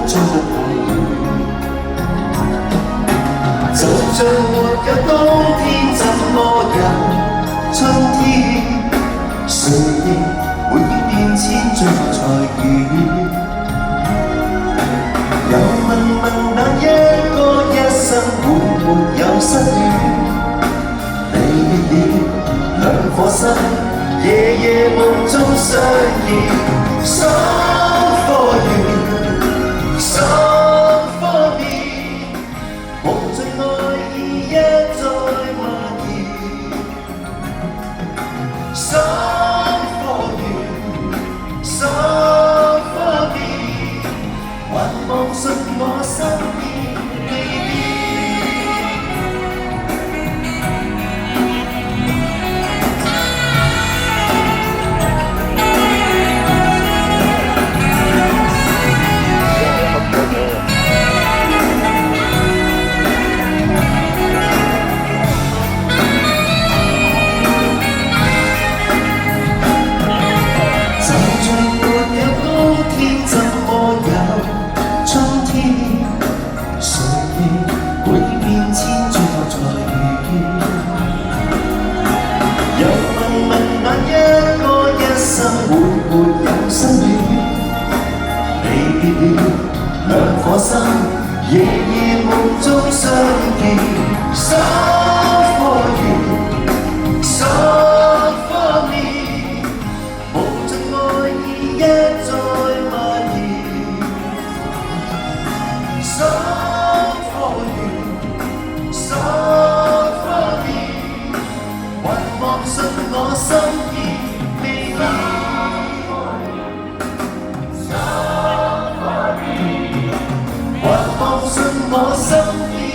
做得太遠。就像沒有冬天，怎麼有春天？誰亦會變遷，最後才遇。又問那一個一生會沒有失戀？離別了兩顆心，夜夜夢中相依。雙科緣，雙科面，無盡愛意一再蔓延。雙科緣，雙科面，還望信我身邊未變。又問那一個一生會沒有新戀？離別了兩顆心，夜夜夢中相見。雙科緣，雙科面，無盡愛意一再蔓延。雙科緣，雙科面，還望信我心意未變。還望信我心意。